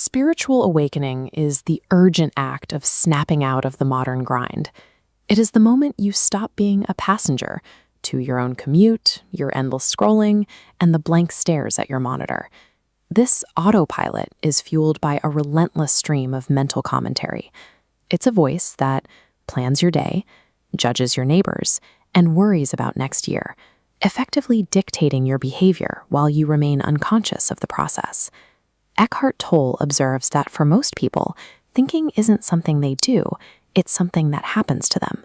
Spiritual awakening is the urgent act of snapping out of the modern grind. It is the moment you stop being a passenger to your own commute, your endless scrolling, and the blank stares at your monitor. This autopilot is fueled by a relentless stream of mental commentary. It's a voice that plans your day, judges your neighbors, and worries about next year, effectively dictating your behavior while you remain unconscious of the process. Eckhart Tolle observes that for most people, thinking isn't something they do, it's something that happens to them.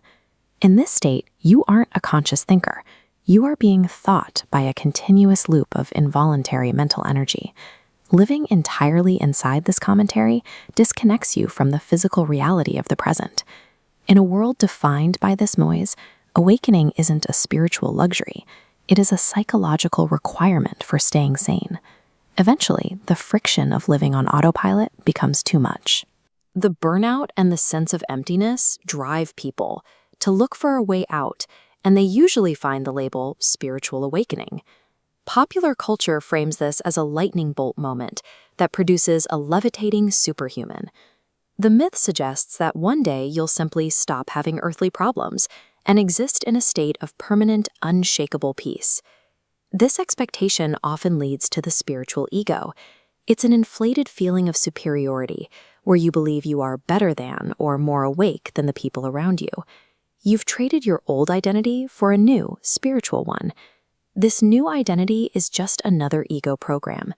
In this state, you aren't a conscious thinker. You are being thought by a continuous loop of involuntary mental energy. Living entirely inside this commentary disconnects you from the physical reality of the present. In a world defined by this noise, awakening isn't a spiritual luxury. It is a psychological requirement for staying sane. Eventually, the friction of living on autopilot becomes too much. The burnout and the sense of emptiness drive people to look for a way out, and they usually find the label spiritual awakening. Popular culture frames this as a lightning bolt moment that produces a levitating superhuman. The myth suggests that one day you'll simply stop having earthly problems and exist in a state of permanent, unshakable peace. This expectation often leads to the spiritual ego. It's an inflated feeling of superiority, where you believe you are better than or more awake than the people around you. You've traded your old identity for a new, spiritual one. This new identity is just another ego program.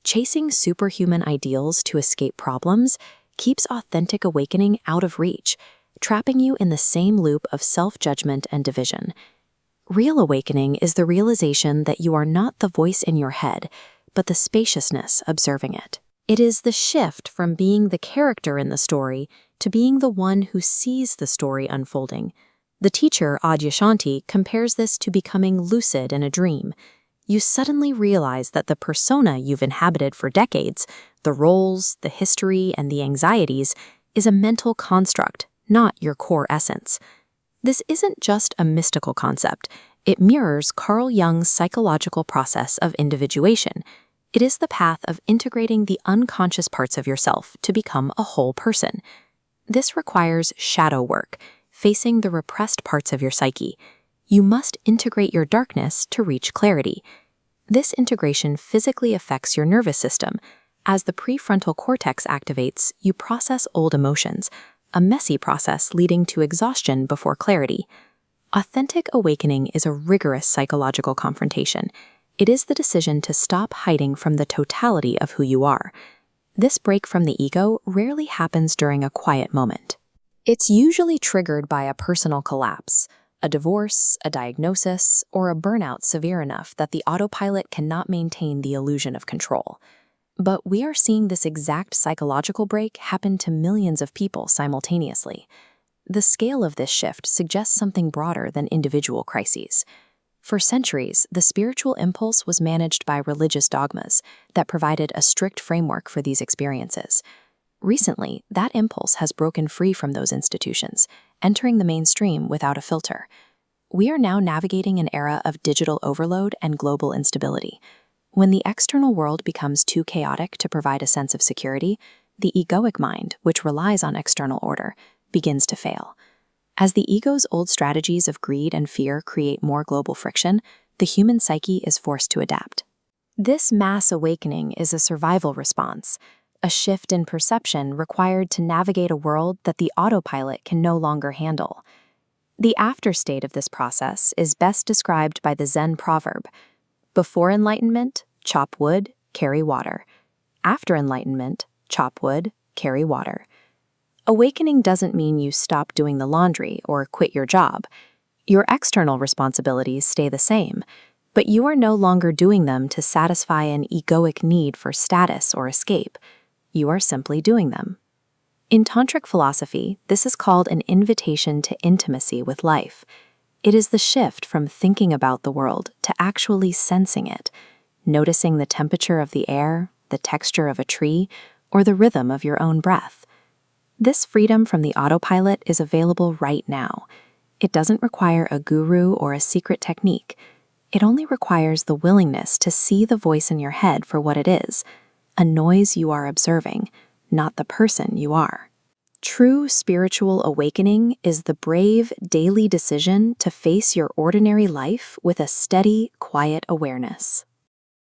Chasing superhuman ideals to escape problems keeps authentic awakening out of reach, trapping you in the same loop of self-judgment and division. Real awakening is the realization that you are not the voice in your head, but the spaciousness observing it. It is the shift from being the character in the story to being the one who sees the story unfolding. The teacher, Adyashanti, compares this to becoming lucid in a dream. You suddenly realize that the persona you've inhabited for decades, the roles, the history, and the anxieties, is a mental construct, not your core essence. This isn't just a mystical concept. It mirrors Carl Jung's psychological process of individuation. It is the path of integrating the unconscious parts of yourself to become a whole person. This requires shadow work, facing the repressed parts of your psyche. You must integrate your darkness to reach clarity. This integration physically affects your nervous system. As the prefrontal cortex activates, you process old emotions, a messy process leading to exhaustion before clarity. Authentic awakening is a rigorous psychological confrontation. It is the decision to stop hiding from the totality of who you are. This break from the ego rarely happens during a quiet moment. It's usually triggered by a personal collapse, a divorce, a diagnosis, or a burnout severe enough that the autopilot cannot maintain the illusion of control. But we are seeing this exact psychological break happen to millions of people simultaneously. The scale of this shift suggests something broader than individual crises. For centuries, the spiritual impulse was managed by religious dogmas that provided a strict framework for these experiences. Recently, that impulse has broken free from those institutions, entering the mainstream without a filter. We are now navigating an era of digital overload and global instability. When the external world becomes too chaotic to provide a sense of security, the egoic mind, which relies on external order, begins to fail. As the ego's old strategies of greed and fear create more global friction, the human psyche is forced to adapt. This mass awakening is a survival response, a shift in perception required to navigate a world that the autopilot can no longer handle. The afterstate of this process is best described by the Zen proverb, "Before enlightenment, chop wood, carry water. After enlightenment, chop wood, carry water." Awakening doesn't mean you stop doing the laundry or quit your job. Your external responsibilities stay the same, but you are no longer doing them to satisfy an egoic need for status or escape. You are simply doing them. In tantric philosophy, this is called an invitation to intimacy with life. It is the shift from thinking about the world to actually sensing it, noticing the temperature of the air, the texture of a tree, or the rhythm of your own breath. This freedom from the autopilot is available right now. It doesn't require a guru or a secret technique. It only requires the willingness to see the voice in your head for what it is, a noise you are observing, not the person you are. True spiritual awakening is the brave, daily decision to face your ordinary life with a steady, quiet awareness.